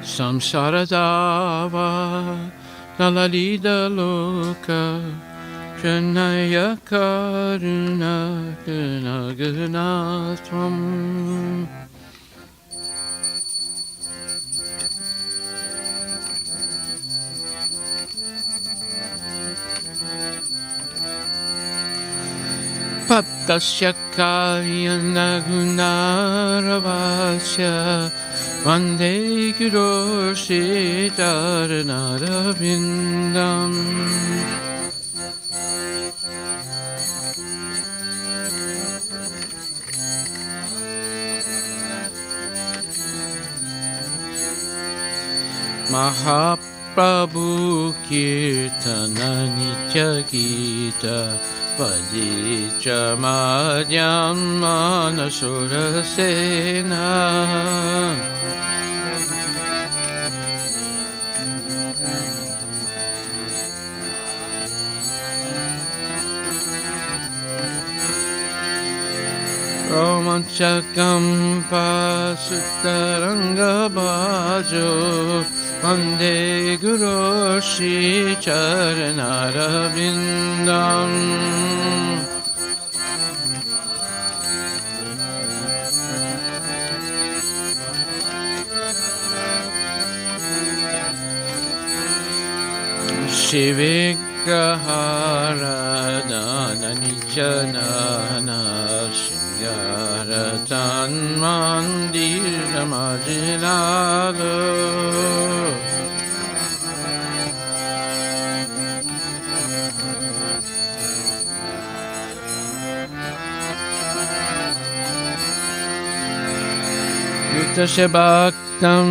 Samsaradava nalalida loka Pranaya karuna gunatvam Paptasya kayana gunaravasya Vande Guru Sitaranarabindam Mahaprabhu Kirtana Nitya Gita Vajitra Madhyam Manasurasena Romanchakam Pasutaranga Bhajo Vande Guru Shri Charanarabindam Shivigraharadana Nijanana Shingaratan Mandiramajinado Yuktasya Bhaktam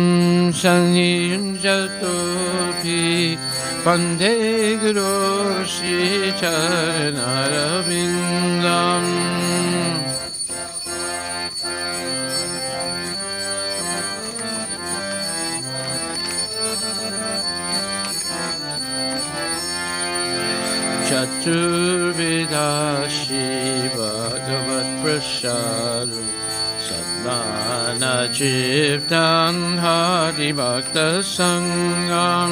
Saniyunjatopi Vande Guru Shri Charanarabindam Chaturvidashi Bhagavat Prasadu Sadvana Chiptan Hari Bhakta Sangam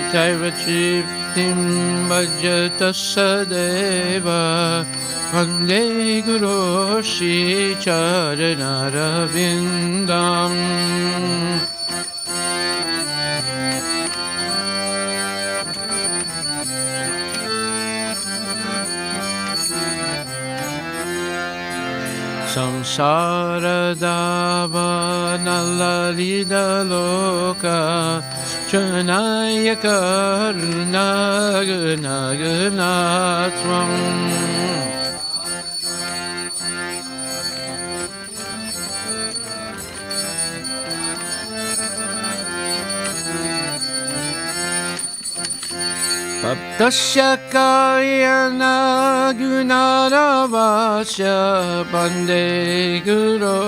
Itaiva Chiptim Bhajata Sadeva Vande Guru Shri Charanarabindam Samsara Dava Nalalida Loka Chanaya Karuna Gunagunatvam Paptasya kayana gunaravasya Vande Guru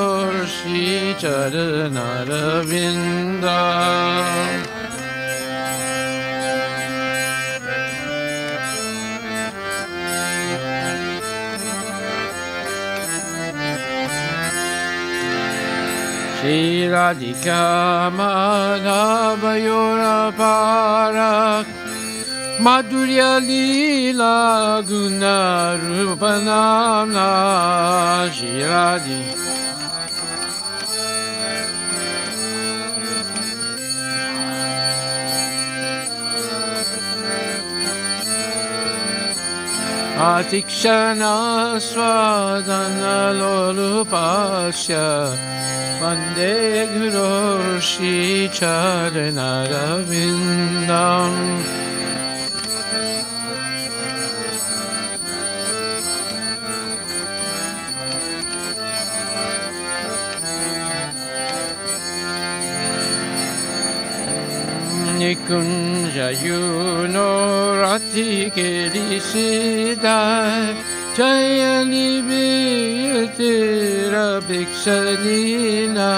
Shri Charanarabindam Shri Radhika Madhavayoraparak Madhurya Lila Guna Rupanamna Shri Radhika Atikshana Swadana Lolupasya Vande Guru Shri Charanarabindam Nikunja Yuno Rati Kerisidai Jayani Bhitira Bhikshadina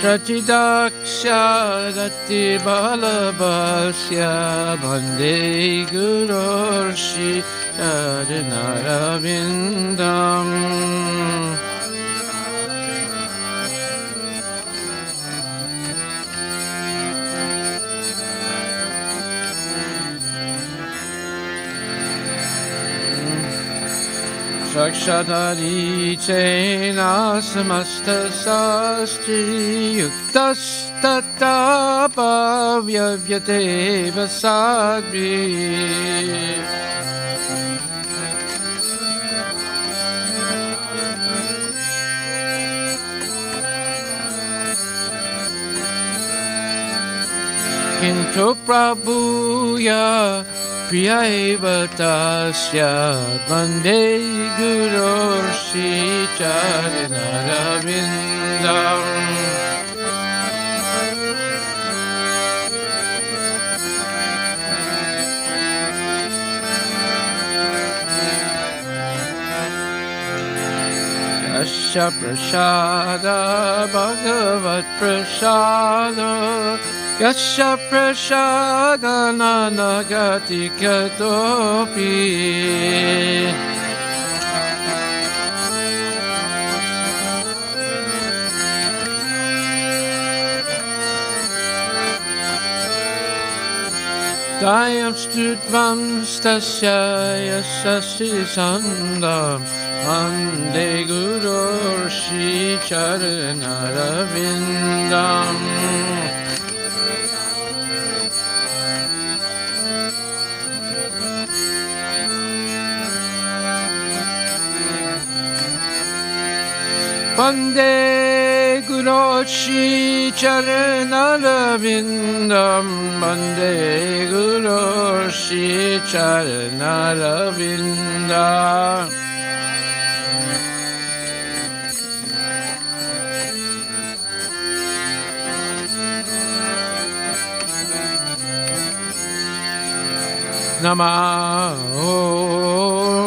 Ratidakshadati balabhasya bande gurorshi charanarvindam. Sakshadari chena samasta sastri yuktastatapa vyavyate vasadri. Kintu prabhuya Priyaiva tasya bande gurorshi charanarvindam. Yasya prasada bhagavat prasada Yasya prasada nanagati katopi. Dayam stutvam stasya yasasya sandam Ande gurorshi charanarvindam. Bande gurorshi charanarvindam. Bande gurorshi charanarvindam. Namo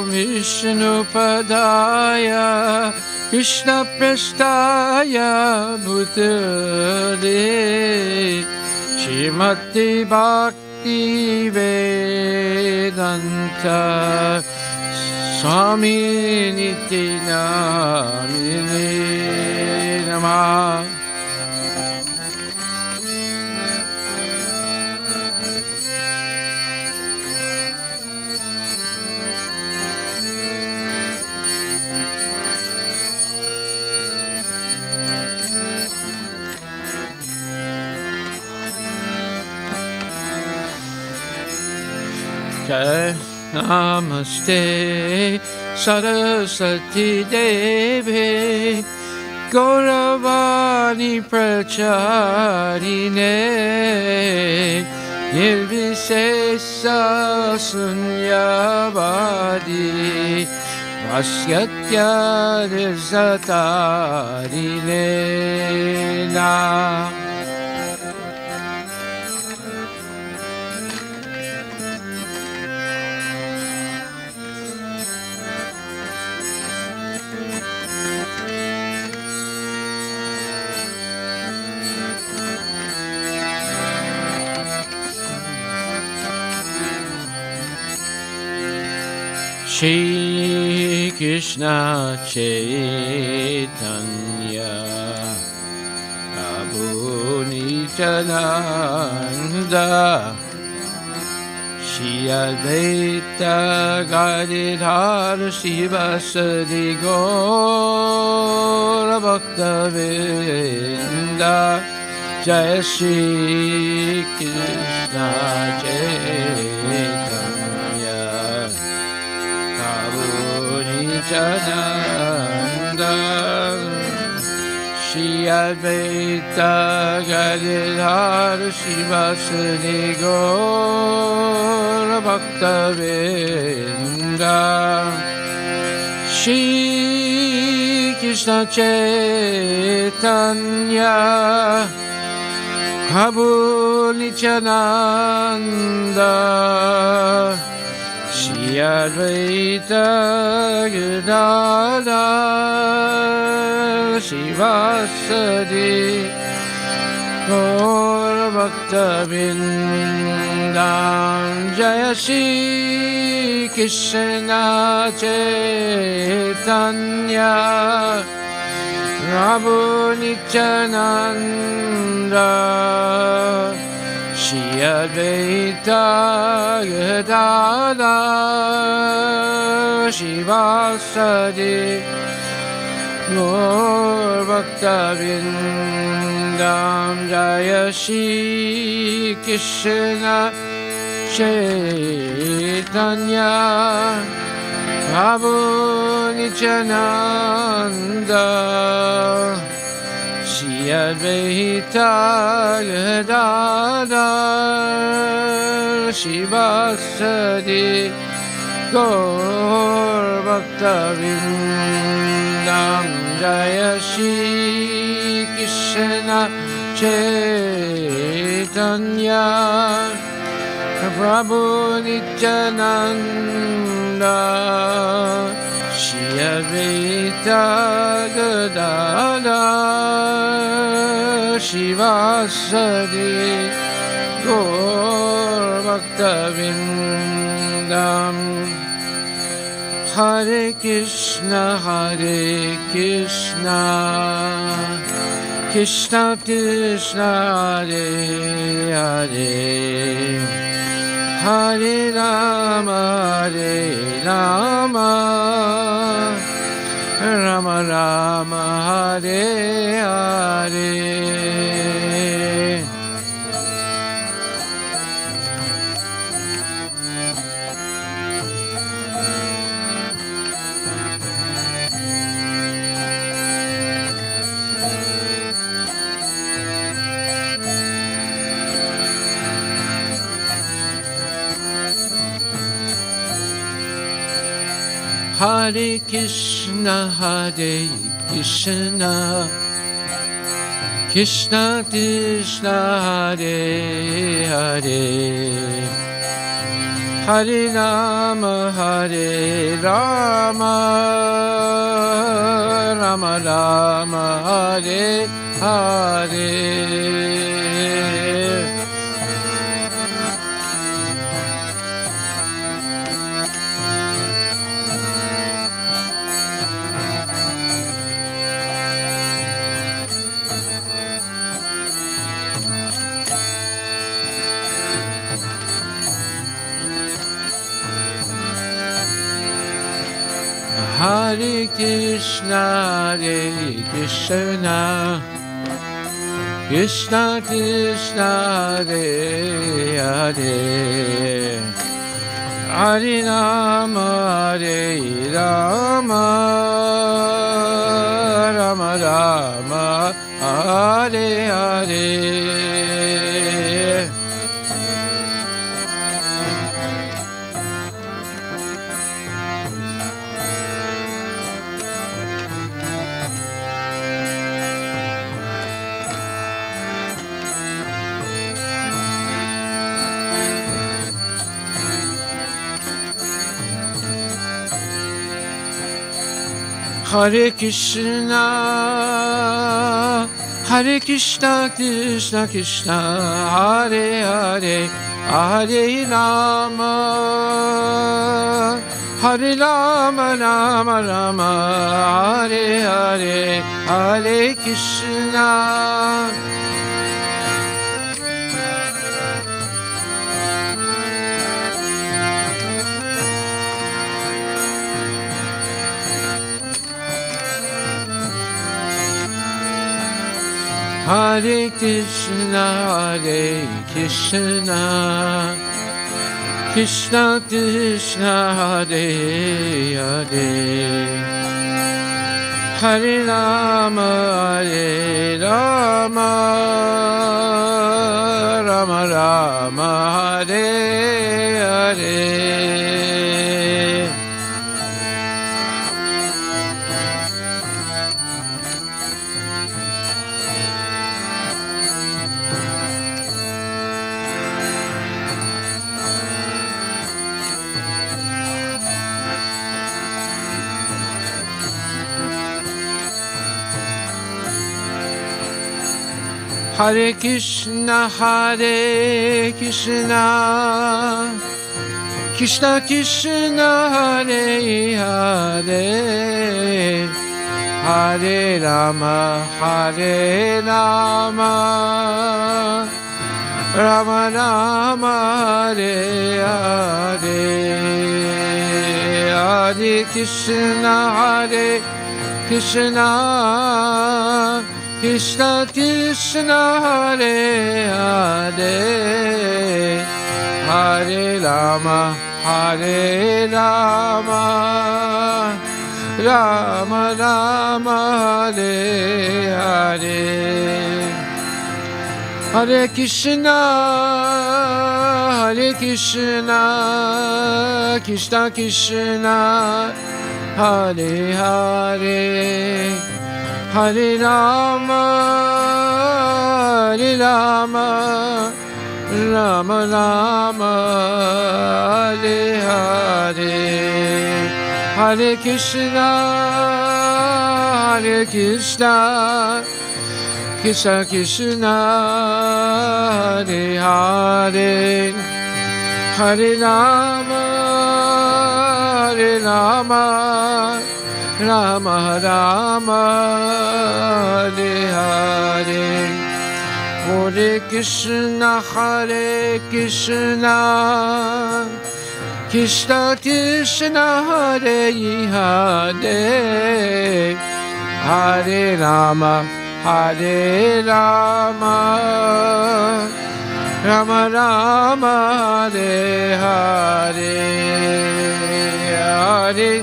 Vishnu Padaya Krishna Prasthaya Bhutale Shrimati Bhakti Vedanta Swami Niti Namine Namah. Namaste Saraswati Devi Gauravani Pracharine Nirvisesa Sunyavadi Vasyatya Rizatarine Na. Shri Krishna Chaitanya Prabhu Nityananda Shri Advaita Gadadhar Srivasadi Gaura Bhaktavinda Jai Shri Krishna Chaitanya Nityananda Shri Advaita Gadadhar Srivasadi Gaura Bhaktavinda Shri Krishna Chaitanya Prabhu Nityananda Shri Advaita Gadadhar Srivasadi Gaur Bhakta Vindam Jaya Shri Krishna Chaitanya Prabhu Nityananda Shri Advaita Gadadhar Shivasadi Gaur Bhakta Vindam Jaya Shri Krishna Chaitanya Prabhu Nityananda Shri Advaita Gadadhar Shivasadi Gaur Bhakta Vindam Jaya Shri Krishna Chaitanya Prabhu Nityananda Shri Advaita Gadadhar Shivasadi Gaur Bhakta Vindam Hare Krishna Krishna Krishna Hare Hare Hare Rama Rama Rama Hare Hare Hare Krishna Krishna Krishna Hare Hare Hare Rama Rama Rama Hare Hare Hare Krishna Krishna Krishna Hare Hare Hare Rama Rama Rama Hare Hare Hare Krishna Krishna Krishna Hare Hare Hare Rama Rama Rama Hare Hare Hare Krishna Hare Krishna Krishna Krishna Hare Hare Hare Rama Rama Rama Hare Hare Hare Krishna, Hare Krishna, Krishna Krishna, Hare Hare, Hare Rama, Hare Rama, Rama Rama, Hare Hare, Hare Krishna, Hare Krishna, Krishna Krishna, Hare Hare, Hare Rama, Hare Rama, Rama Rama, Hare Hare, Hare Krishna, Hare Krishna, Krishna Krishna, Hare Hare, Hare Rama, Hare Rama, Rama Rama, Hare Hare, Hare Krishna, Hare Krishna, Krishna Krishna, Hare Hare, Hare Rama, Hare Rama, Rama Rama, Hare Hare, Hare Krishna, Hare Krishna, Krishna Krishna, Hare Hare, Hare Rama, Hare Rama, Rama Rama, Hare Hare, Hare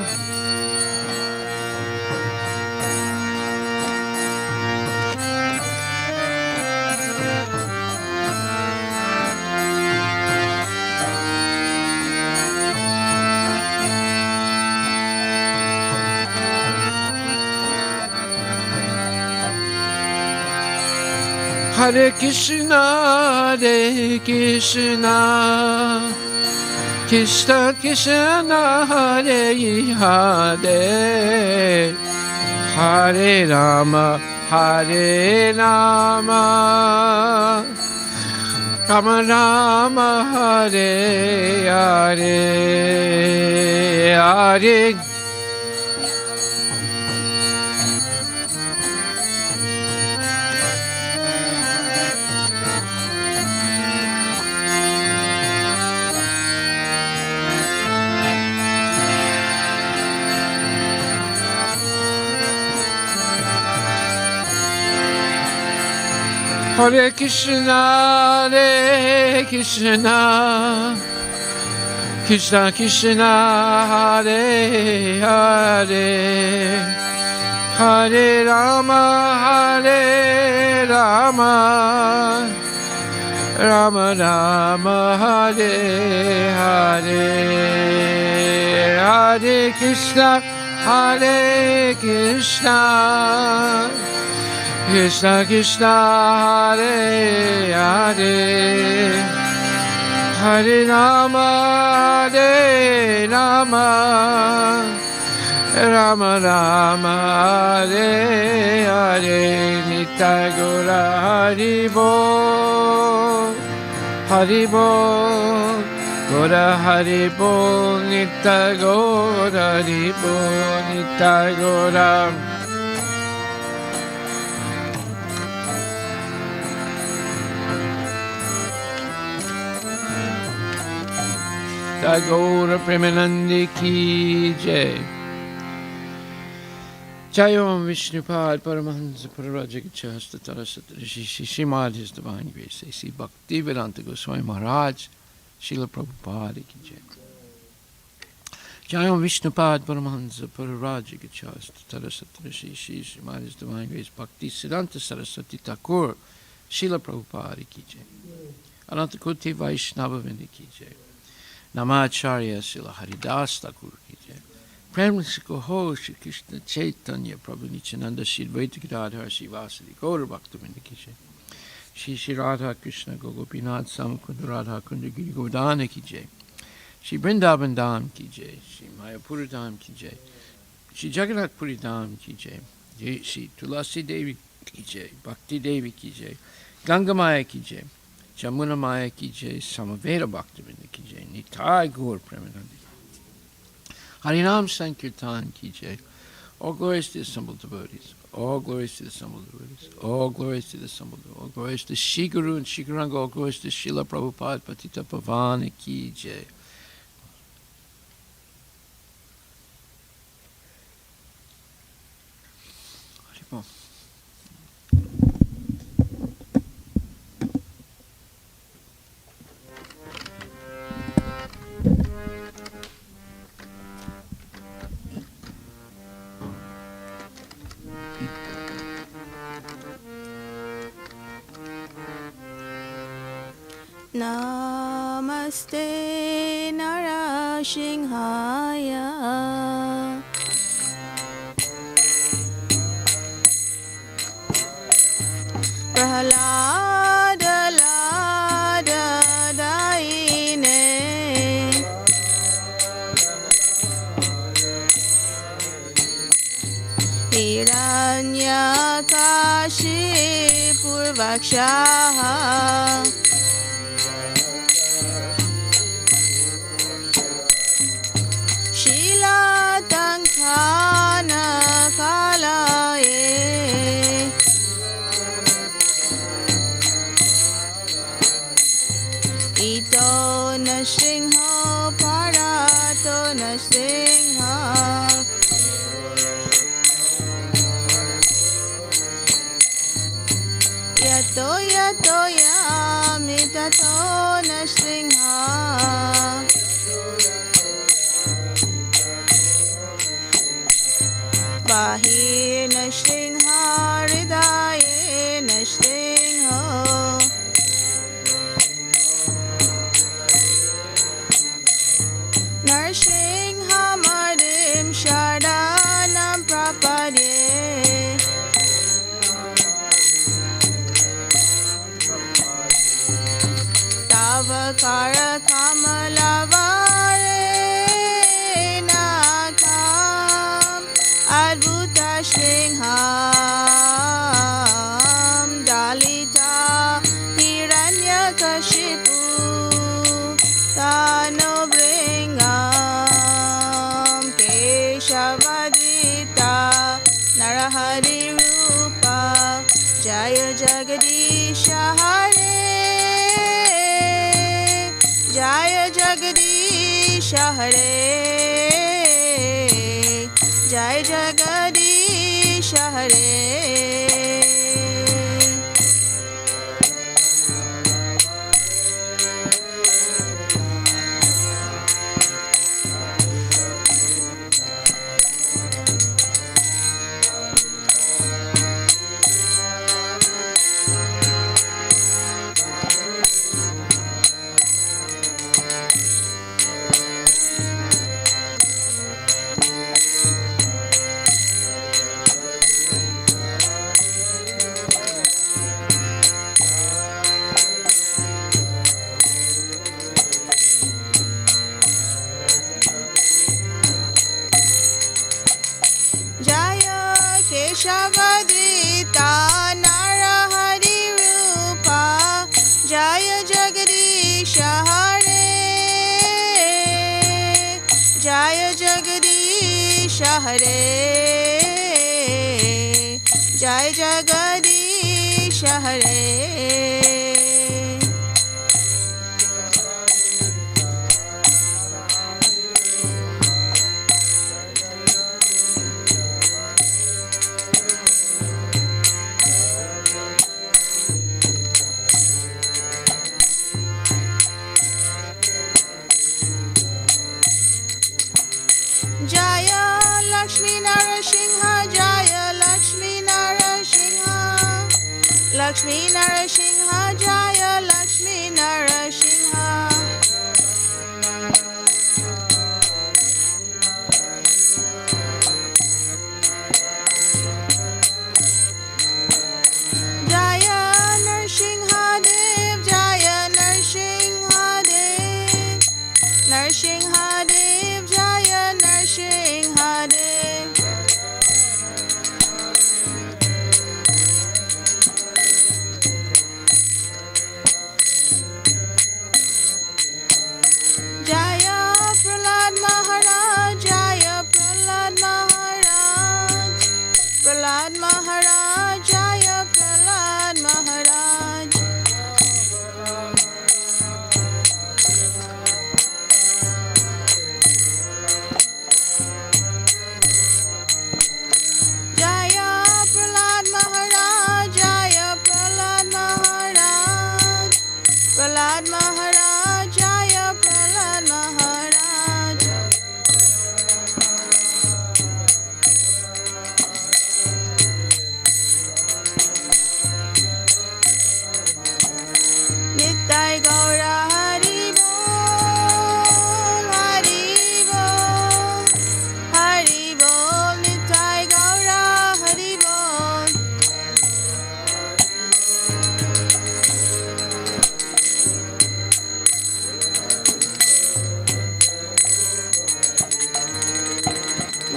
Hare Krishna, Hare Krishna, Krishna Krishna, Hare Hare, Hare Rama, Hare Rama, Rama Rama, Hare Hare, Hare Hare Krishna, Hare Krishna, Krishna Krishna, Hare Hare, Hare Rama, Hare Rama, Rama Rama, Hare Hare, Hare Krishna, Hare Krishna, Krishna Krishna, Hare Hare, Hare Rama, Hare Rama, Rama Rama, Hare Hare, Nitai Gora Haribo, Haribo, Gora Haribo, Nitai Gora Haribo, Nitai Gora. Tagore Premanandi ki jai. Jayom Vishnupad Paramahansa Pararajagachasta Tarasat Rishi Shimad, His Divine Grace, A.C. Bhaktivedanta Goswami Maharaj, Srila Prabhupada ki jai. Jayom Vishnupad Paramahansa Pararajagachasta Tarasat Rishi Shimad, His Divine Grace, Bhaktivedanta Saraswati Thakur, Srila Prabhupada ki jai. Anantakuti Vaishnava Vindi ki jai. Namacharya Srila Haridas Thakur ki jai. Prem Ho Shri Krishna Chaitanya Prabhu Nityananda Shri Advaita Gadadhar Shri Vasadi Gaura Bhaktivinoda ki jai. Shri Shri Radha Krishna Gopinath Samakunda Radha Kunda Giri Govardhana ki jai. Shri Vrindavan Dham ki jai. Shri Mayapura Dham ki jai. Shri Jagannath Puri Dham ki jai. Shri Tulasi Devi ki jai. Bhakti Devi ki jai. Ganga Maya ki jai, Jamuna Maya ki jai, Samaveda Bhaktivinoda ki jai, Nitai Gaur Premanandi. Harinam Sankirtan ki jai. All glories to the assembled devotees. All glories to the assembled devotees. All glories to the assembled devotees. All glories to Shri Guru and Shri Guranga. All glories to Srila Prabhupada Patita Pavana ki jai. Haribol. Namaste Narashinhaya Prahlada Lada Daine Hiranyakashipurvakshaha Shilatankana Kalaye Ito na Singha Parato na Singha Yato Yato Yamitato na Singha Bahir Nashtingha, Hridaye Nashtingha Narshingha Madim Sharanam Prapadye Tavakara Kamalavare Nakam Adbhuta Shingham Dalita Hiranyakashipu Tano Bringam Keshavadita Narahari Rupa Jaya Jagadisha Hare Jaya Jagadisha Hare Jai Jagadisha Hare Keshavadita Narahari Rupa Jaya Jagadisha Hare Jaya Jagadisha Hare Jaya Jagadisha Hare Jaya Lakshmi Narasingha Jaya Lakshmi Narasingha Lakshmi Narasingha Jaya Lakshmi Narasingha Jaya Narsingha Dev Jaya Narsingha Dev Narsingha Dev Jaya Narsingha Dev Prahlad Maharaj, Jaya Prahlad Maharaj. Nittai Gaura Hari Bol, Hari Bol, Hari Bol, Nittai Gaura Hari Bol.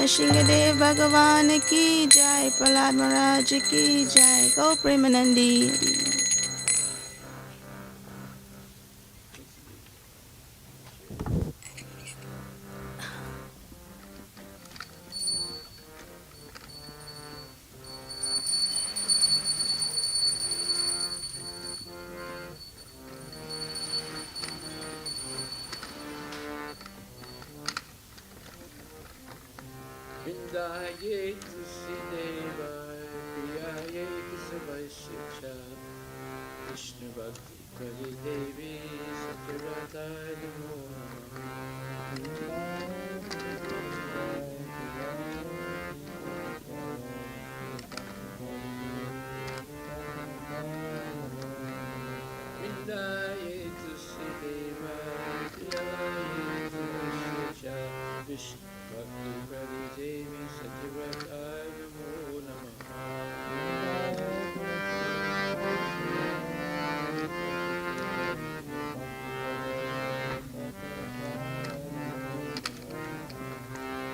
Nrsingadev Bhagavan ki jai, Prahlad Maharaj ki jai, Go Premanandi. Vrindaye Tusideva, Priyaye Kesavashicha, Vishnu Bhakti Kali Devi, Satyavrataya Namo Vrindaye Tusideva, Priyaye Kesavashicha, Vishnu Bhakti Kali Devi, Satyavrataya Namo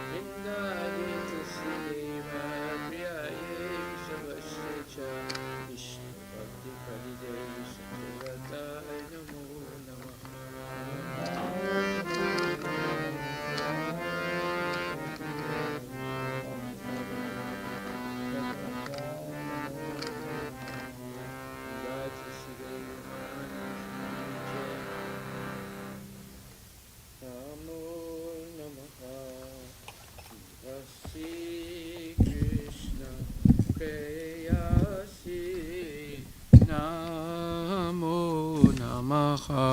Vrindaye Tusideva, Priyaye Kesavashicha, Vishnu Bhakti Kali Devi, Satyavrataya Namo Namah. Namo Namaha Shri Krishna Preyasi Namo Namaha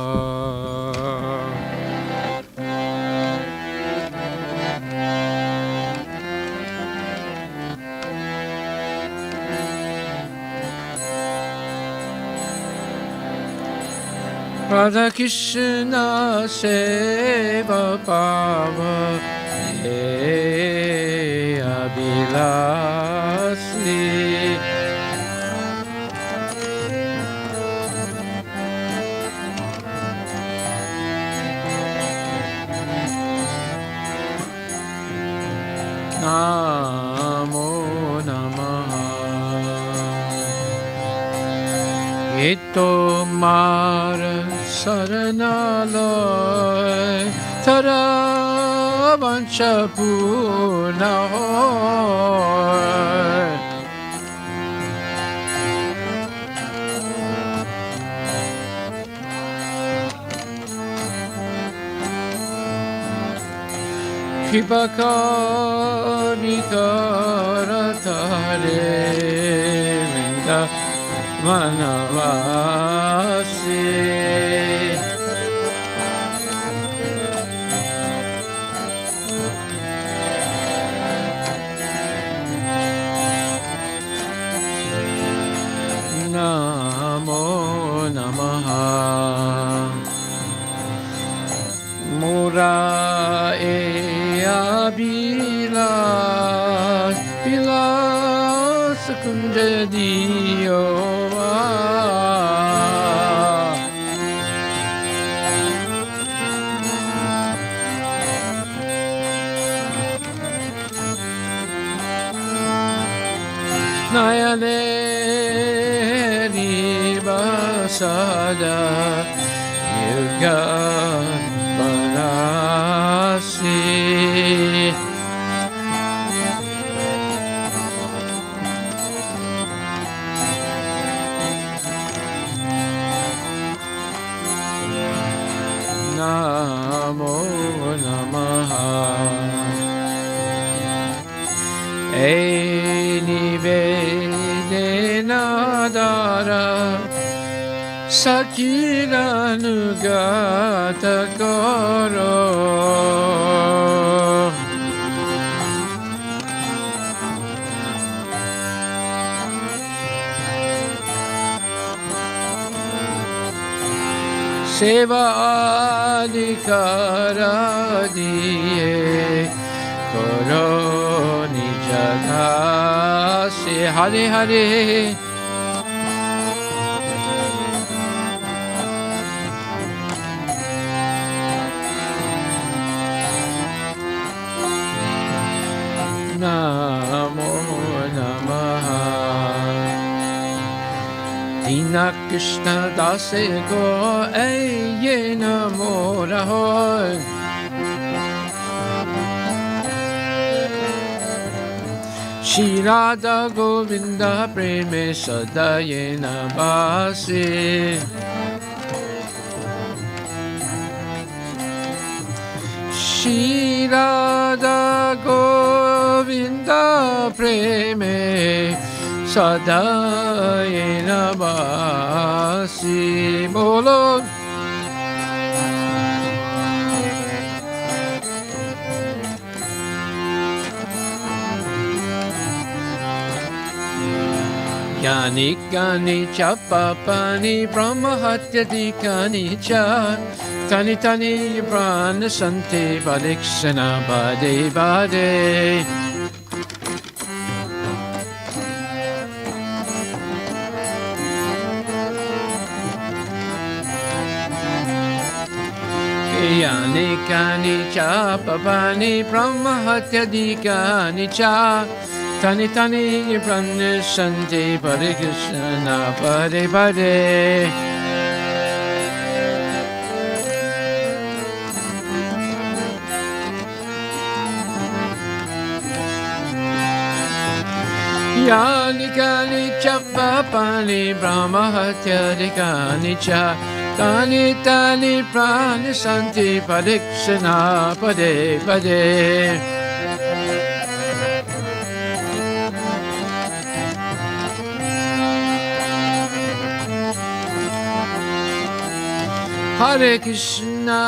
Radha Krishna Seva Pava Abhilasi Namo Namaha Ito Mara Saranaloy Tara Vancha Purna Hoy Kripakari Karatare Linda Manavasi Namo Namaha Mura Bilas Bilas Kunja Diyo Nayane Basada Yuga Banasi Namo Namaha Nivedena Dara Sakiranugata karo Seva adhikara diye Koro nijadasi Hare Hare Namo Namaha Dina Krishna Dase Go Eye Namo Rahoy Shri Radha Govinda Preme Sadayena Basi Shri Radha Govinda Preme Sadayena Basi Bolo Yani Gani Chapapani Brahmahatyadi Kani Cha Tani Tani Prana Sante Padikshana Bade Bade Yani Kani Chapapani Brahmahatyadi Kani Cha Tani Tani Prana Sante Padikshana Bade Bade Yani Kani Chapapani Brahmahatyadi Kani Cha Tani Tani Prana Sante Padikshana Bade Bade Hare Krishna,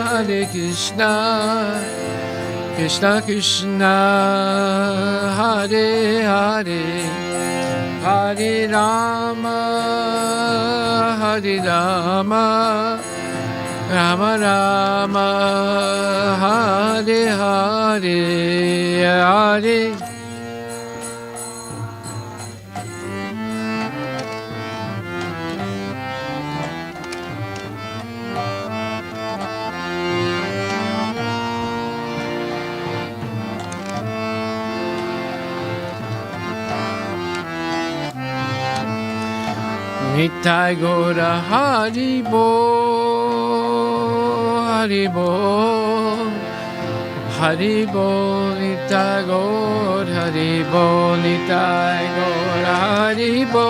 Hare Krishna, Krishna Krishna, Hare Hare, Hare Rama, Hare Rama, Rama Rama, Hare Hare, Hare Nitai Gora Haribo, Haribo, Haribo, Nitai Gora Haribo, Nitai Gora Haribo,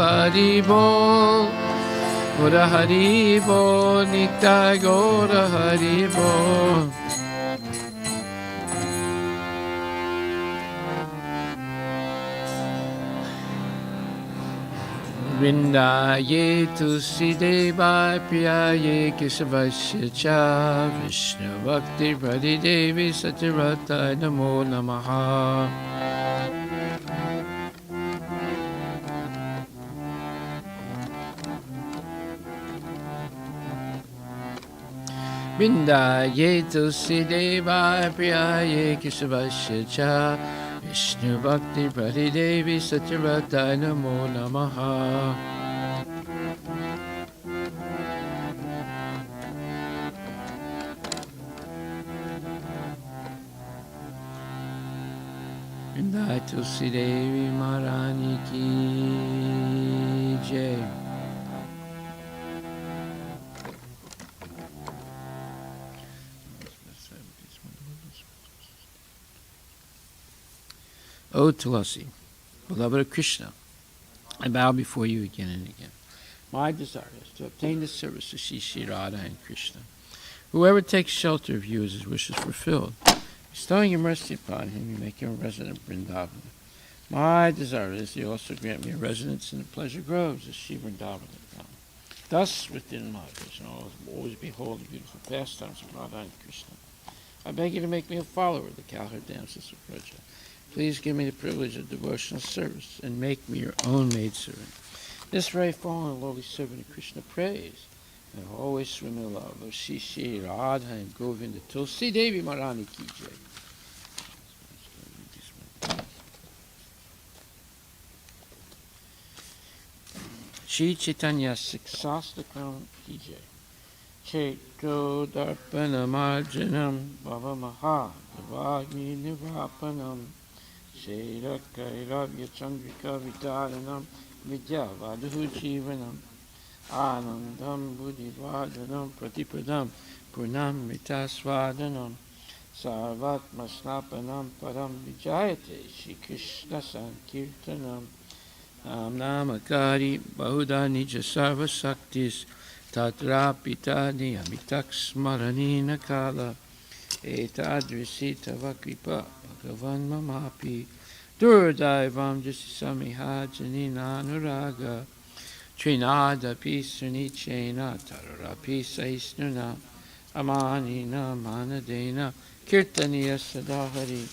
Haribo, Gora Haribo, Nitai Gora Haribo. Vrindaye Tusideva Priyaye Kesavasya Cha Vishnu Bhakti Pradi Devi Satyvrata Namo Namaha Vrindaye Tusideva Priyaye Kesavasya Cha Vishnu Bhakti Pradi Devi Satyvrata Namo Namaha Vrindaye Tulsi Devi Maharani Ki Jai. O Tulasi, beloved of Krishna, I bow before you again and again. My desire is to obtain the service of Shri Radha and Krishna. Whoever takes shelter of you is his wish is fulfilled. Bestowing your mercy upon him, you make him a resident of Vrindavan. My desire is you also grant me a residence in the pleasure groves of Shiva and Dharma. Thus, within my vision, I'll always behold the beautiful pastimes of Radha and Krishna. I beg you to make me a follower of the cowherd dances of Raja. Please give me the privilege of devotional service and make me your own maidservant. This very fallen and lowly servant of Krishna prays, and I always swim in love of Shri Radha and Govinda Tulsi Devi Maharani ki jai. Shri Chaitanya Siksastakam ki jai. Cheto Darpana Marjanam Baba Maha Devagni Nivapanam Shera Kairavya Chandrika Vitaranam Vidya Vaduhu Jivanam Anandam Buddhivadhanam Pratipadam Purnam Mitasvadanam Sarvat Masnapanam Param Vijayate Shri Krishna Sankirtanam Namakari Bahuda Nija Sarva Saktis Tatrapita Niyamitak Smaranina Kala Etadrisita Vakripa Bhagavan Mamapi Durdaivam Jasisamiha Janina Anuraga Trinada Pisani Chena Tararapi Saisnuna Amanina Manadena Kirtaniya Sadahari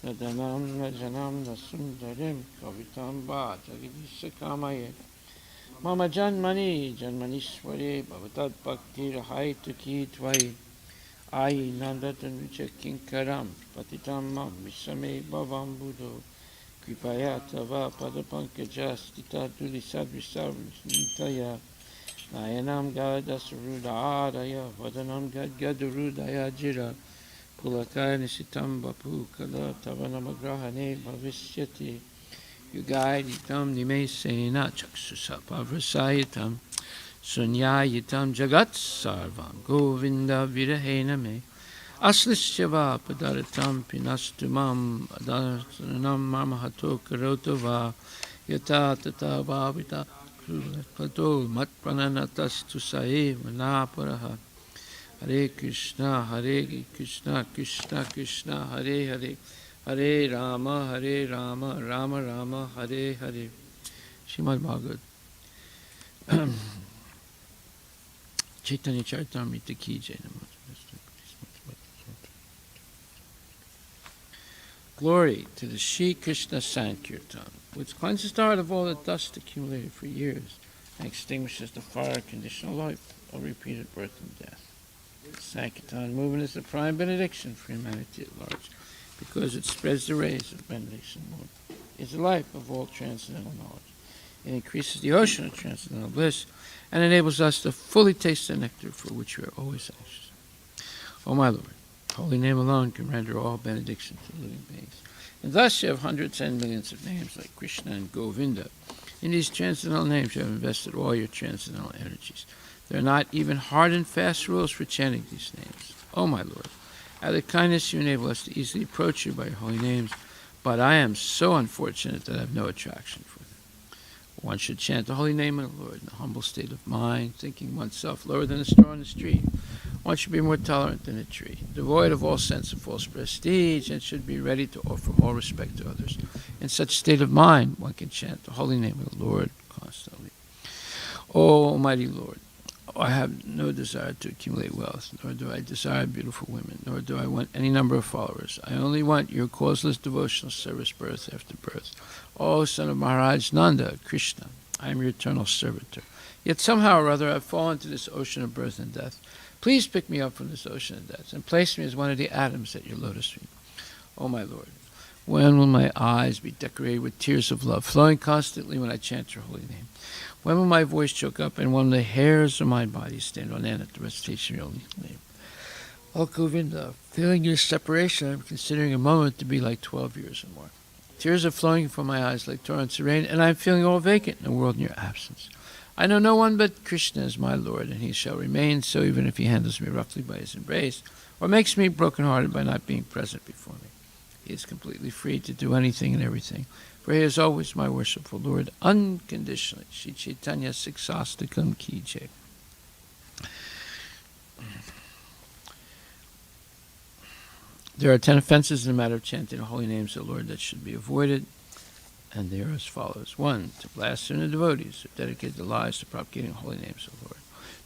Nadanam Najanam Nasundarim Kavitam Ba Jagidisha Kamaye Mama Janmani Janmanishwari Bhavatad Bhakti Rahai Tuki Tvai Ai Nandatan Vicha Kinkaram Patitam Mam Visame Bhavam Buddho Kripaya Tava Padapankaja Stita Duli Sadvisavrisnitaya Nayanam Gadasaruda Adaya Vadanam Gadgadurudaya Jira Pulakaya Nisitam Bapu Kala Tavanamagrahane Bhavishyati Yugaiditam Nime Sena Chaksusapavrsayitam Sunyayitam Jagat Sarvam Govinda Virahena Me Aslisyava Padaratam Pinastumam Adanam Mamahato Karotova Yata Tata Bhavita Pato Matprananatas Tusae Manaparaha Hare Krishna Krishna Krishna Hare Hare Hare Rama Rama Rama Hare Hare. Srimad Bhagavad Chaitanya Charitamrita ki jai. Glory to the Shri Krishna Sankirtan, which cleanses the heart of all the dust accumulated for years and extinguishes the fire of conditional life of repeated birth and death. The Sankirtan movement is the prime benediction for humanity at large, because it spreads the rays of benediction, Lord. It is the life of all transcendental knowledge. It increases the ocean of transcendental bliss and enables us to fully taste the nectar for which we are always anxious. O my Lord, holy name alone can render all benediction to living beings. And thus you have hundreds and millions of names like Krishna and Govinda. In these transcendental names you have invested all your transcendental energies. There are not even hard and fast rules for chanting these names. O my Lord, out of kindness you enable us to easily approach you by your holy names, but I am so unfortunate that I have no attraction for them. One should chant the holy name of the Lord in a humble state of mind, thinking oneself lower than a straw in the street. One should be more tolerant than a tree, devoid of all sense of false prestige, and should be ready to offer all respect to others. In such state of mind, one can chant the holy name of the Lord constantly. O Almighty Lord, I have no desire to accumulate wealth, nor do I desire beautiful women, nor do I want any number of followers. I only want your causeless devotional service birth after birth. O son of Maharaj Nanda, Krishna, I am your eternal servitor. Yet somehow or other I have fallen into this ocean of birth and death. Please pick me up from this ocean of death and place me as one of the atoms at your lotus feet. O my Lord, when will my eyes be decorated with tears of love, flowing constantly when I chant your holy name? When will my voice choke up, and when will the hairs of my body stand on end at the recitation of your holy name? O Govinda, feeling your separation, I am considering a moment to be like 12 years or more. Tears are flowing from my eyes like torrents of rain, and I am feeling all vacant in the world in your absence. I know no one but Krishna as my Lord, and he shall remain so even if he handles me roughly by his embrace, or makes me broken-hearted by not being present before me. He is completely free to do anything and everything, for he is always my worshipful Lord, unconditionally. Shri Chaitanya Siksastakam ki jai. There are 10 offenses in the matter of chanting the holy names of the Lord that should be avoided. And they are as follows. 1. To blaspheme the devotees who dedicate their lives to propagating holy names of the Lord.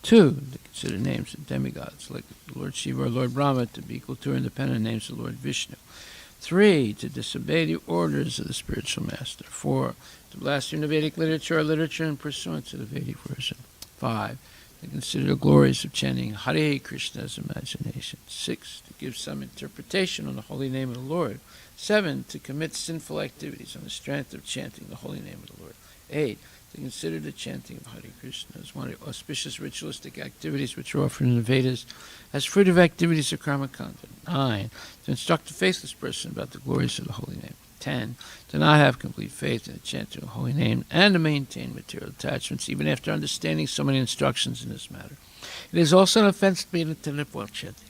2. To consider names of demigods like Lord Shiva or Lord Brahma to be equal to or independent names of Lord Vishnu. 3. To disobey the orders of the spiritual master. 4. To blaspheme the Vedic literature or literature in pursuance of the Vedic version. 5. To consider the glories of chanting Hare Krishna as imagination. 6. To give some interpretation on the holy name of the Lord. 7. To commit sinful activities on the strength of chanting the holy name of the Lord. 8. To consider the chanting of Hare Krishna as one of the auspicious ritualistic activities which are offered in the Vedas as fruit of activities of karma kanda. 9. To instruct the faithless person about the glories of the holy name. 10. To not have complete faith in the chanting of the holy name and to maintain material attachments even after understanding so many instructions in this matter. It is also an offense to be inattentive while chanting.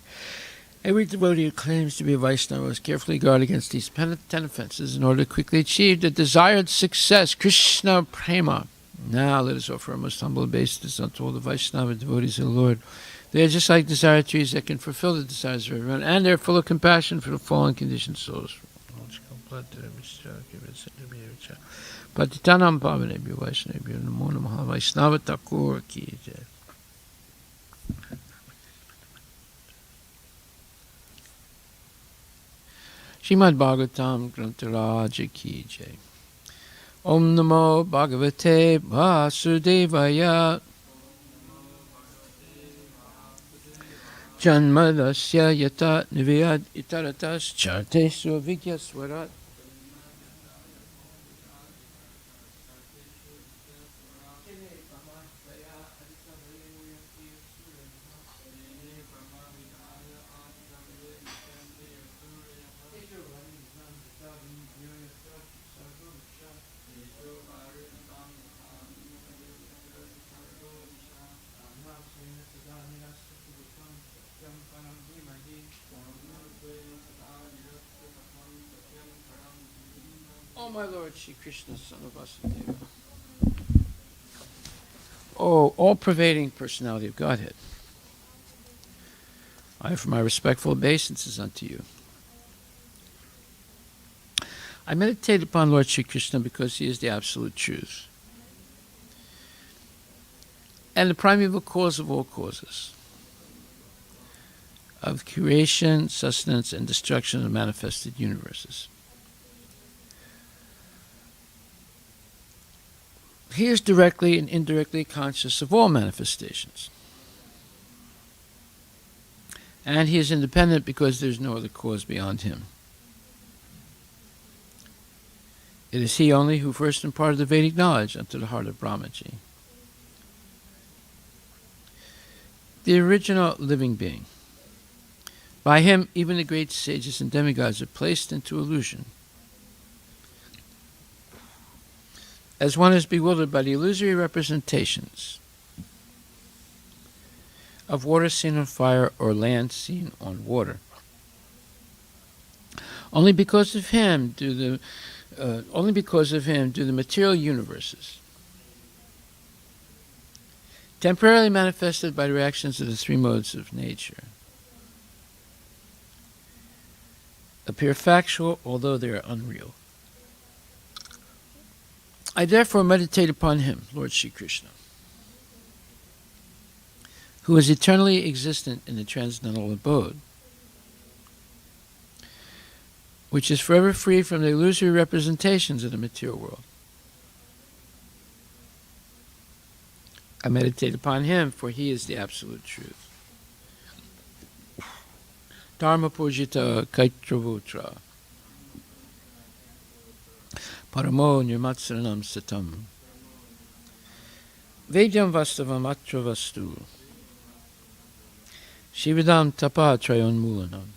Every devotee who claims to be a Vaishnava must carefully guard against these 10 offenses in order to quickly achieve the desired success, Krishna Prema. Now let us offer our most humble obeisances unto all the Vaishnava devotees of the Lord. They are just like desire trees that can fulfill the desires of everyone, and they are full of compassion for the fallen conditioned souls. Patitanam Pavanebhyo Vaishnavabhyo Namo Namaha Vaishnava Thakur Ki Jai. Srimad Bhagavatam Grantaraja Ki Jai. Om Namo Bhagavate Vasudevaya. Janmadasya Yata Nivayad Itaratas Chartesu Vigya Swarat. O my Lord Shri Krishna, son of Vasudeva. O all-pervading personality of Godhead, I offer my respectful obeisances unto you. I meditate upon Lord Shri Krishna because he is the absolute truth and the primeval cause of all causes, of creation, sustenance, and destruction of manifested universes. He is directly and indirectly conscious of all manifestations. And he is independent because there is no other cause beyond him. It is he only who first imparted the Vedic knowledge unto the heart of Brahmaji, the original living being. By him, even the great sages and demigods are placed into illusion, as one is bewildered by the illusory representations of water seen on fire or land seen on water. Only because of him do the material universes, temporarily manifested by the reactions of the three modes of nature, appear factual, although they are unreal. I therefore meditate upon him, Lord Shri Krishna, who is eternally existent in the transcendental abode, which is forever free from the illusory representations of the material world. I meditate upon him, for he is the absolute truth. Dharma Pujita Kaitravutra Paramo Nirmatsaranam Satam Vedyam Vastavam Atra Vastu Shividam Tapa Trayon Mulanam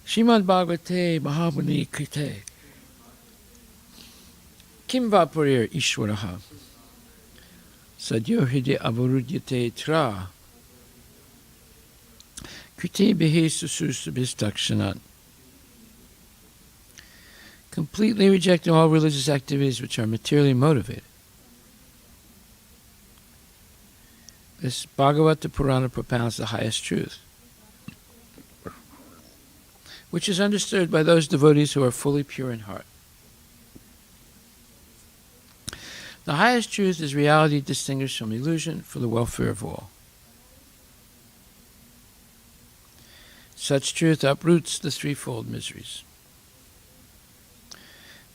Srimad Bhagavate Mahabhuni Krite Kim Vapurir Ishwaraha Sadyohide Avarudyate Tra Krite Bihi Susursabhistakshanat. Completely rejecting all religious activities which are materially motivated. This Bhagavata Purana propounds the highest truth, which is understood by those devotees who are fully pure in heart. The highest truth is reality distinguished from illusion for the welfare of all. Such truth uproots the threefold miseries.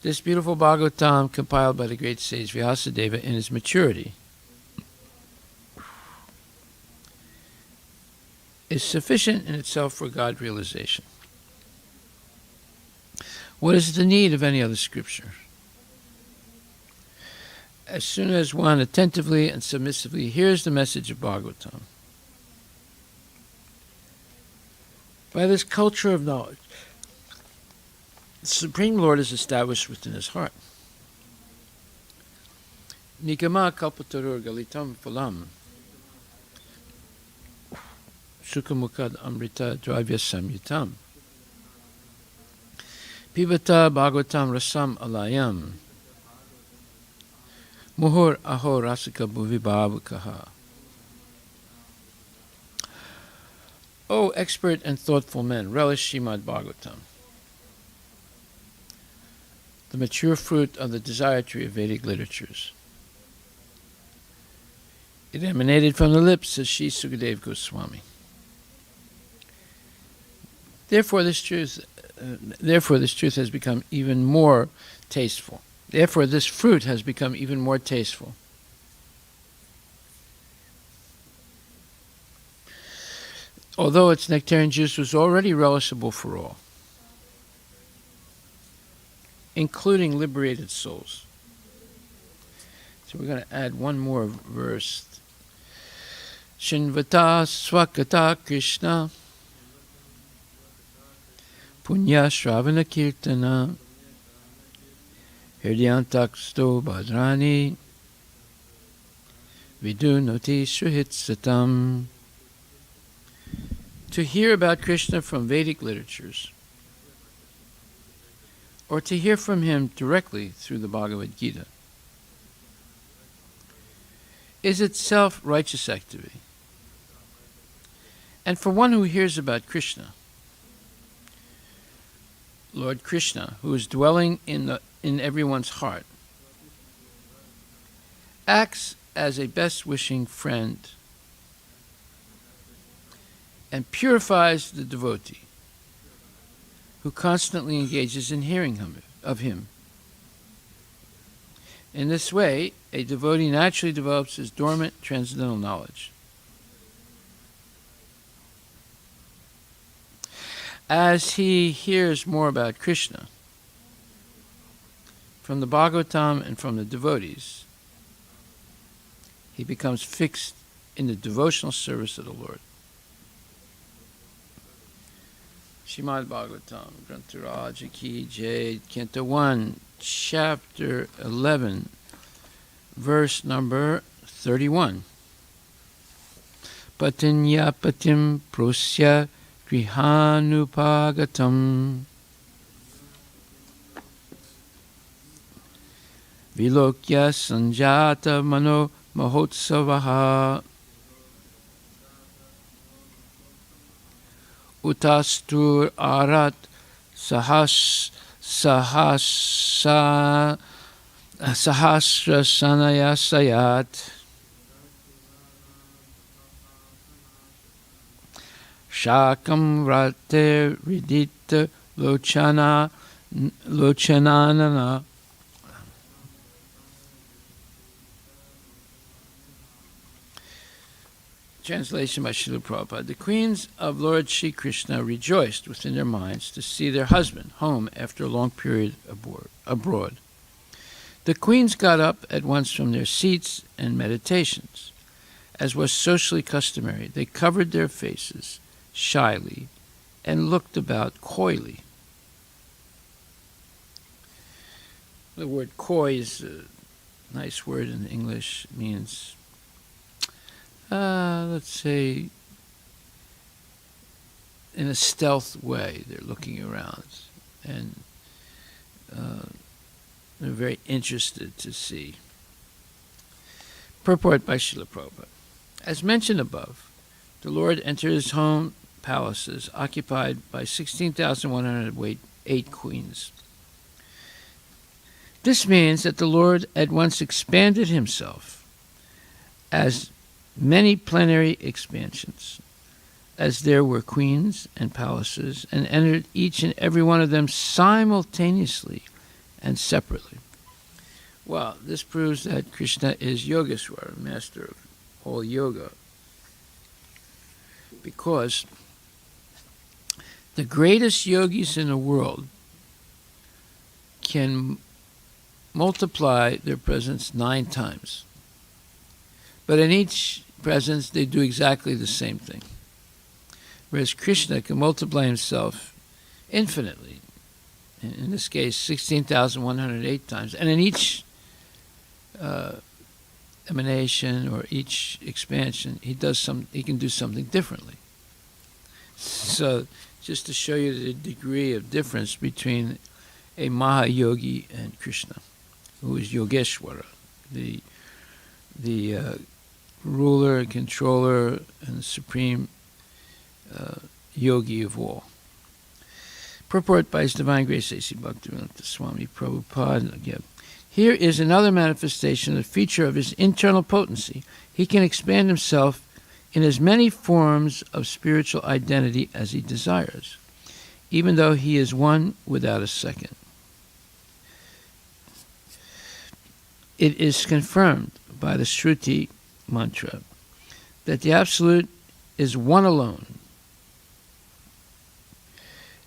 This beautiful Bhagavatam, compiled by the great sage Vyasadeva in his maturity, is sufficient in itself for God realization. What is the need of any other scripture? As soon as one attentively and submissively hears the message of Bhagavatam, by this culture of knowledge, the Supreme Lord is established within his heart. Nigama kalpatarur galitam phalam sukhamukad amrita dravya samyutam pibata bhagavatam rasam alayam muhur aho rasika bhuvibhavakaha. O expert and thoughtful men, relish Srimad Bhagavatam, the mature fruit of the desire tree of Vedic literatures. It emanated from the lips of Sri Sukadeva Goswami. Therefore, this truth has become even more tasteful. Therefore, this fruit has become even more tasteful. Although its nectarian juice was already relishable for all, including liberated souls. So we're going to add one more verse. Shinvata swakata Krishna punya shravana kirtana hiryantaksto bhadrani vidunoti shuhitsatam. To hear about Krishna from Vedic literatures, or to hear from him directly through the Bhagavad Gita, is itself righteous activity. And for one who hears about Krishna, Lord Krishna, who is dwelling in everyone's heart, acts as a best-wishing friend and purifies the devotee who constantly engages in hearing of him. In this way, a devotee naturally develops his dormant transcendental knowledge. As he hears more about Krishna from the Bhagavatam and from the devotees, he becomes fixed in the devotional service of the Lord. Srimad Bhagavatam, Grantaraj Ki Jai, Canto 1, Chapter 11, verse number 31. Patinya patim prosya grihanupagatam vilokya sanjata mano mahotsavaha utastur arat sahasra sanaya sayat shakam rate ridita lochanana. Translation by Srila Prabhupada. The queens of Lord Sri Krishna rejoiced within their minds to see their husband home after a long period abroad. The queens got up at once from their seats and meditations. As was socially customary, they covered their faces shyly and looked about coyly. The word coy is a nice word in English. It means let's say, in a stealth way, they're looking around, and they're very interested to see. Purport by Srila Prabhupada. As mentioned above, the Lord entered his home palaces occupied by 16,108 queens. This means that the Lord at once expanded himself as many plenary expansions, as there were queens and palaces, and entered each and every one of them simultaneously and separately. Well, this proves that Krishna is Yogeshwara, master of all yoga, because the greatest yogis in the world can multiply their presence 9 times. But in each presence, they do exactly the same thing. Whereas Krishna can multiply himself infinitely. In this case, 16,108 times. And in each emanation or each expansion, he can do something differently. So, just to show you the degree of difference between a Mahayogi and Krishna, who is Yogeshwara, the ruler, controller, and supreme yogi of all. Purport by His Divine Grace A.C. Bhaktivedanta Swami Prabhupada. Again. Here is another manifestation, a feature of his internal potency. He can expand himself in as many forms of spiritual identity as he desires, even though he is one without a second. It is confirmed by the Shruti mantra that the Absolute is one alone,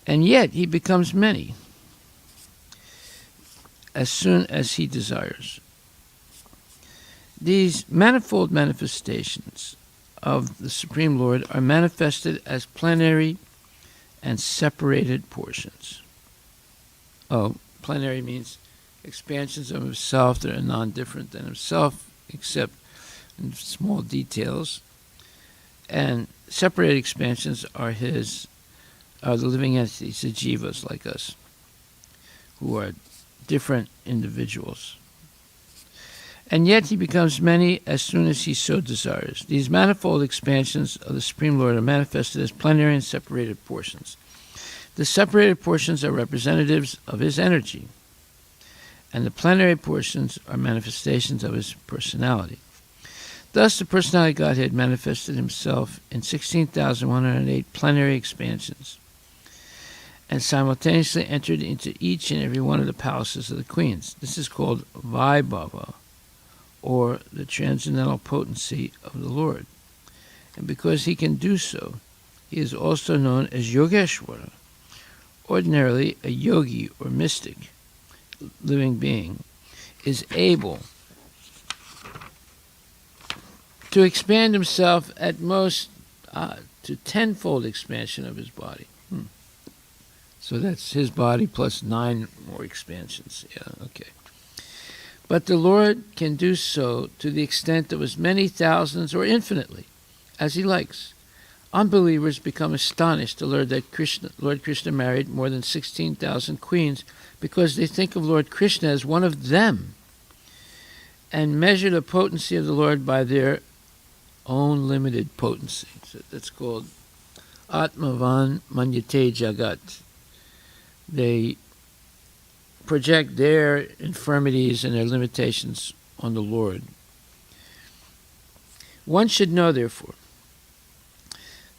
and yet he becomes many as soon as he desires. These manifold manifestations of the Supreme Lord are manifested as plenary and separated portions. Oh, plenary means expansions of himself that are non-different than himself, except in small details. And separated expansions are the living entities, the jivas like us, who are different individuals. And yet he becomes many as soon as he so desires. These manifold expansions of the Supreme Lord are manifested as plenary and separated portions. The separated portions are representatives of his energy, and the plenary portions are manifestations of his personality. Thus, the personality Godhead manifested himself in 16,108 plenary expansions, and simultaneously entered into each and every one of the palaces of the queens. This is called Vaibhava, or the transcendental potency of the Lord. And because he can do so, he is also known as Yogeshwara, ordinarily a yogi or mystic, living being, is able to expand himself at most to tenfold expansion of his body. So that's his body plus 9 more expansions. Yeah, okay. But the Lord can do so to the extent of as many thousands or infinitely as he likes. Unbelievers become astonished to learn that Lord Krishna married more than 16,000 queens because they think of Lord Krishna as one of them and measure the potency of the Lord by their own limited potency. So that's called Atmavan Manyate Jagat. They project their infirmities and their limitations on the Lord. One should know, therefore,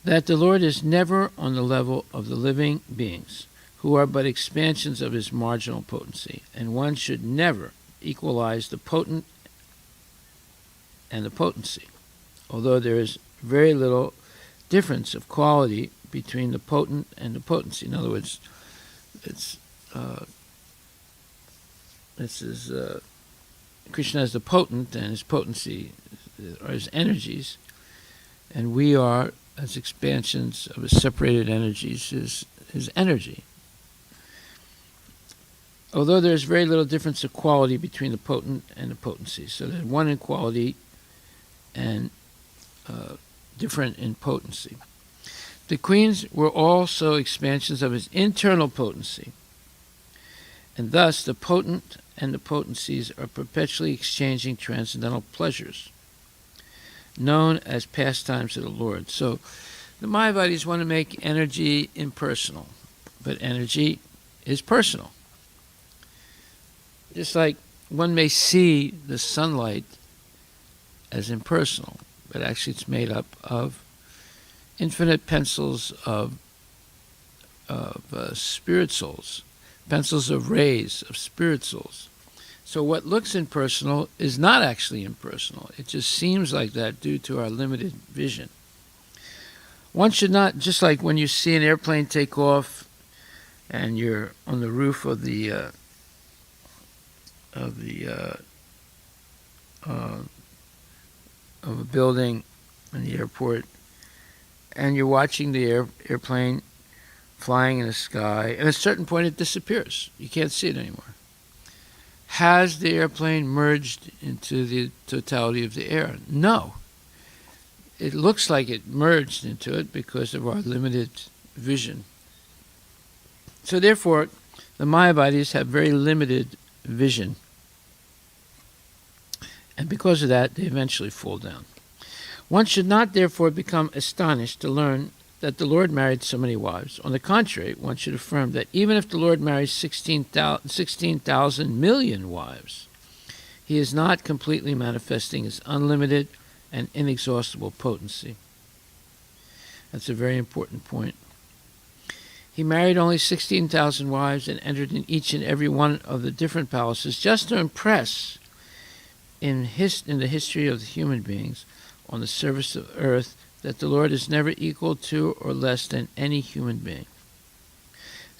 that the Lord is never on the level of the living beings, who are but expansions of his marginal potency, and one should never equalize the potent and the potency, although there is very little difference of quality between the potent and the potency. In other words, Krishna is the potent, and his potency are his energies, and we are, as expansions of his separated energies, his energy. Although there is very little difference of quality between the potent and the potency, so there's one in quality and different in potency. The queens were also expansions of his internal potency, and thus the potent and the potencies are perpetually exchanging transcendental pleasures, known as pastimes of the Lord. So the Mayavadis want to make energy impersonal, but energy is personal. Just like one may see the sunlight as impersonal, but actually it's made up of infinite pencils of spirit souls, pencils of rays of spirit souls. So what looks impersonal is not actually impersonal. It just seems like that due to our limited vision. One should not, just like when you see an airplane take off and you're on the roof of a building in the airport, and you're watching the airplane flying in the sky, and at a certain point it disappears. You can't see it anymore. Has the airplane merged into the totality of the air? No. It looks like it merged into it because of our limited vision. So therefore, the Mayavadis have very limited vision. And because of that, they eventually fall down. One should not therefore become astonished to learn that the Lord married so many wives. On the contrary, one should affirm that even if the Lord marries 16,000 million wives, he is not completely manifesting his unlimited and inexhaustible potency. That's a very important point. He married only 16,000 wives and entered in each and every one of the different palaces just to impress in the history of the human beings on the surface of earth that the Lord is never equal to or less than any human being.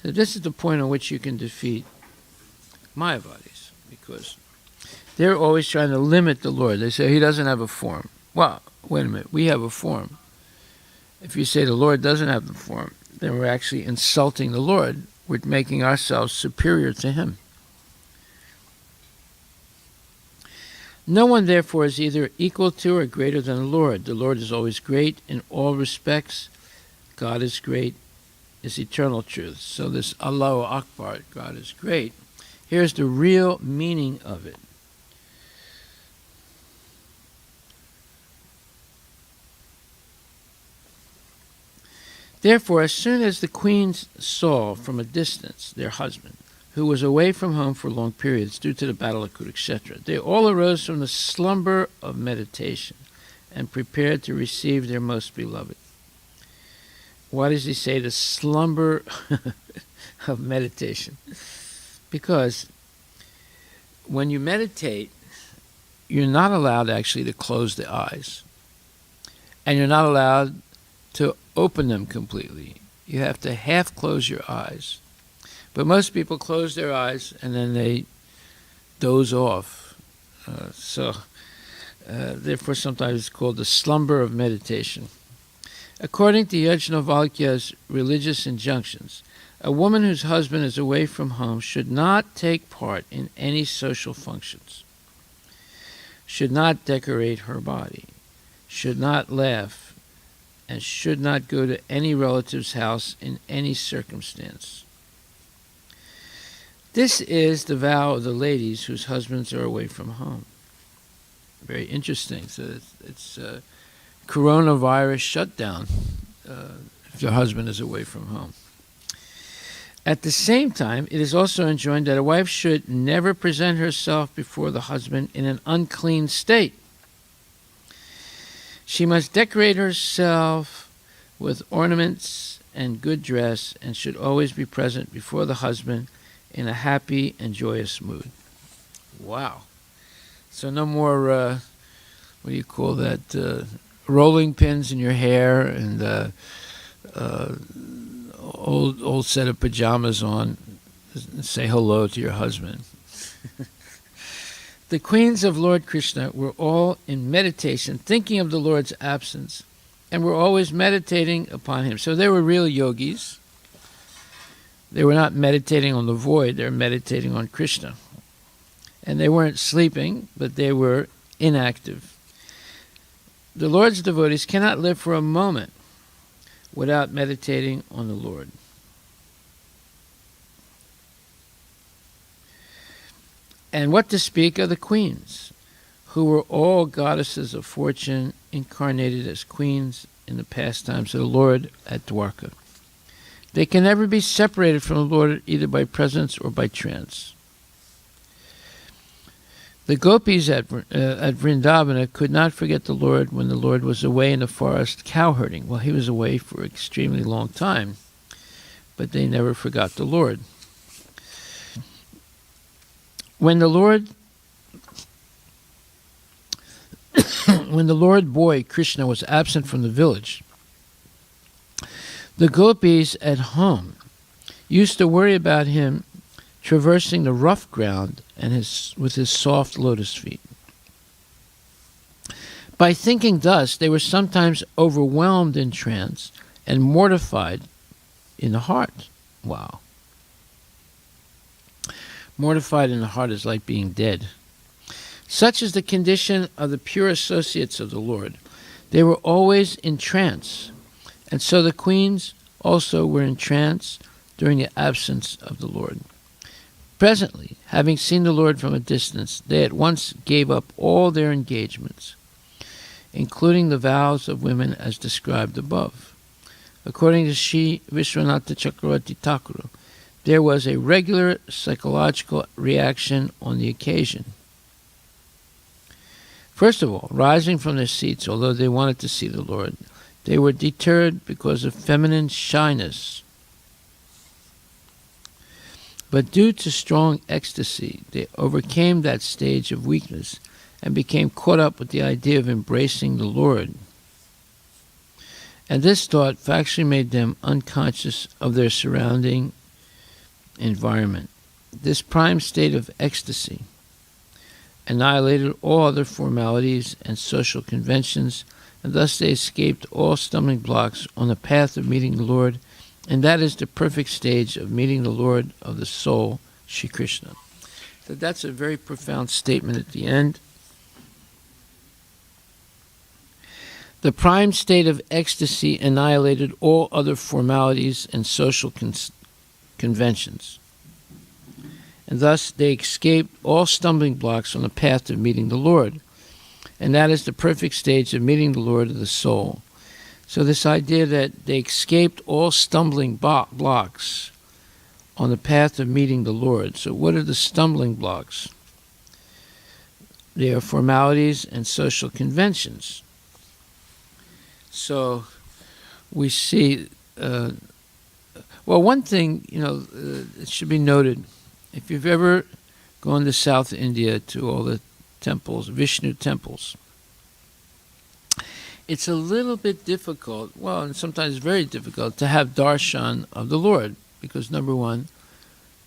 So this is the point on which you can defeat Mayavadis, because they're always trying to limit the Lord. They say he doesn't have a form. Well, wait a minute, we have a form. If you say the Lord doesn't have the form, then we're actually insulting the Lord. We're making ourselves superior to him. No one, therefore, is either equal to or greater than the Lord. The Lord is always great in all respects. God is great, is eternal truth. So this Allahu Akbar, God is great. Here's the real meaning of it. Therefore, as soon as the queens saw from a distance their husband, who was away from home for long periods due to the battle of Kurukshetra, they all arose from the slumber of meditation and prepared to receive their most beloved. Why does he say the slumber of meditation? Because when you meditate, you're not allowed actually to close the eyes. And you're not allowed to open them completely. You have to half close your eyes. But most people close their eyes and then they doze off. Therefore, sometimes it's called the slumber of meditation. According to Yajnavalkya's religious injunctions, a woman whose husband is away from home should not take part in any social functions, should not decorate her body, should not laugh, and should not go to any relative's house in any circumstance. This is the vow of the ladies whose husbands are away from home. Very interesting. So it's coronavirus shutdown if your husband is away from home. At the same time, it is also enjoined that a wife should never present herself before the husband in an unclean state. She must decorate herself with ornaments and good dress and should always be present before the husband in a happy and joyous mood. Wow. So no more, what do you call that, rolling pins in your hair and old set of pajamas on. Say hello to your husband. The queens of Lord Krishna were all in meditation, thinking of the Lord's absence, and were always meditating upon him. So they were real yogis. They were not meditating on the void, they were meditating on Krishna. And they weren't sleeping, but they were inactive. The Lord's devotees cannot live for a moment without meditating on the Lord. And what to speak of the queens, who were all goddesses of fortune, incarnated as queens in the pastimes of the Lord at Dwarka. They can never be separated from the Lord either by presence or by trance. The gopis at Vrindavana could not forget the Lord when the Lord was away in the forest cowherding. Well, he was away for an extremely long time, but they never forgot the Lord. When the Lord boy Krishna was absent from the village, the gopis at home used to worry about him traversing the rough ground and with his soft lotus feet. By thinking thus, they were sometimes overwhelmed in trance and mortified in the heart. Wow. Mortified in the heart is like being dead. Such is the condition of the pure associates of the Lord. They were always in trance, and so the queens also were in trance during the absence of the Lord. Presently, having seen the Lord from a distance, they at once gave up all their engagements, including the vows of women as described above. According to Sri Vishwanatha Chakravarti Thakur, there was a regular psychological reaction on the occasion. First of all, rising from their seats, although they wanted to see the Lord, they were deterred because of feminine shyness. But due to strong ecstasy, they overcame that stage of weakness and became caught up with the idea of embracing the Lord. And this thought actually made them unconscious of their surrounding environment. This prime state of ecstasy annihilated all other formalities and social conventions, and thus they escaped all stumbling blocks on the path of meeting the Lord, and that is the perfect stage of meeting the Lord of the soul, Shri Krishna. So that's a very profound statement at the end. The prime state of ecstasy annihilated all other formalities and social conventions, and thus they escaped all stumbling blocks on the path of meeting the Lord, and that is the perfect stage of meeting the Lord of the soul. So this idea that they escaped all stumbling blocks on the path of meeting the Lord. So what are the stumbling blocks? They are formalities and social conventions. So we see, one thing, it should be noted, if you've ever gone to South India to all the temples, Vishnu temples, it's a little bit difficult, and sometimes very difficult, to have darshan of the Lord, because number one,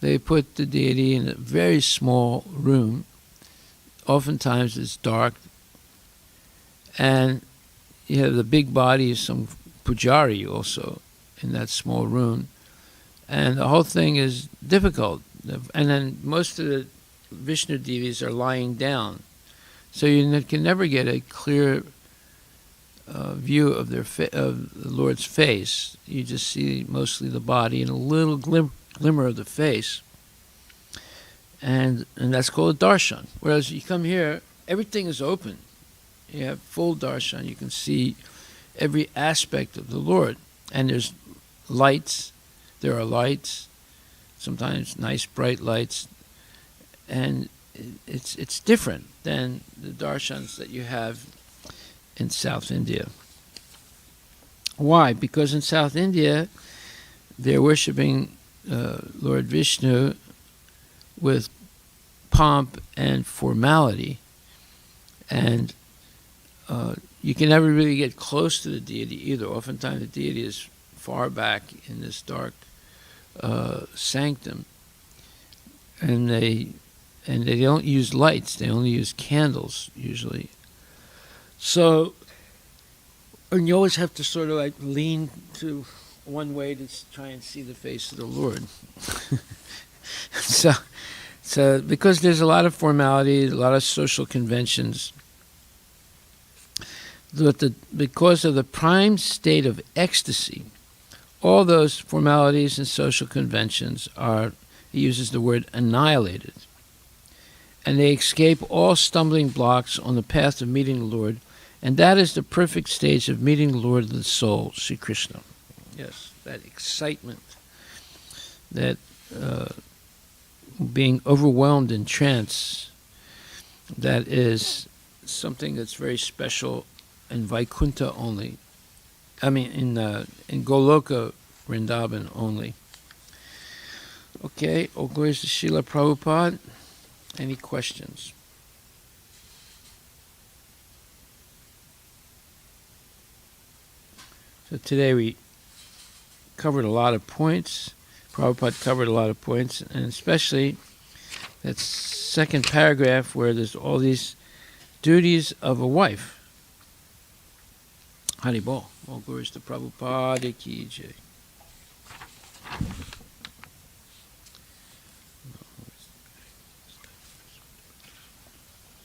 they put the deity in a very small room. Oftentimes it's dark, and you have the big body of some pujari also in that small room, and the whole thing is difficult. And then most of the Vishnu deities are lying down, so you can never get a clear view of of the Lord's face. You just see mostly the body and a little glimmer of the face, and that's called a darshan. Whereas you come here, everything is open. You have full darshan. You can see every aspect of the Lord, and there's lights. There are lights, sometimes nice bright lights, and it's different than the darshans that you have in South India. Why? Because in South India, they're worshiping Lord Vishnu with pomp and formality, and you can never really get close to the deity either. Oftentimes the deity is far back in this dark sanctum, and they don't use lights, they only use candles usually. So, and you always have to sort of like lean to one way to try and see the face of the Lord. So because there's a lot of formality, a lot of social conventions, because of the prime state of ecstasy, all those formalities and social conventions are, he uses the word, annihilated. And they escape all stumbling blocks on the path of meeting the Lord, and that is the perfect stage of meeting the Lord of the soul, Sri Krishna. Yes, that excitement, that being overwhelmed in trance. that is something that's very special in Vaikuntha only. I mean, in Goloka Vrindavan only. Okay, all glories to Srila Prabhupada. Any questions? So today we covered a lot of points. Prabhupada covered a lot of points, and especially that second paragraph where there's all these duties of a wife. Haribol. All glories to Prabhupada ki jai.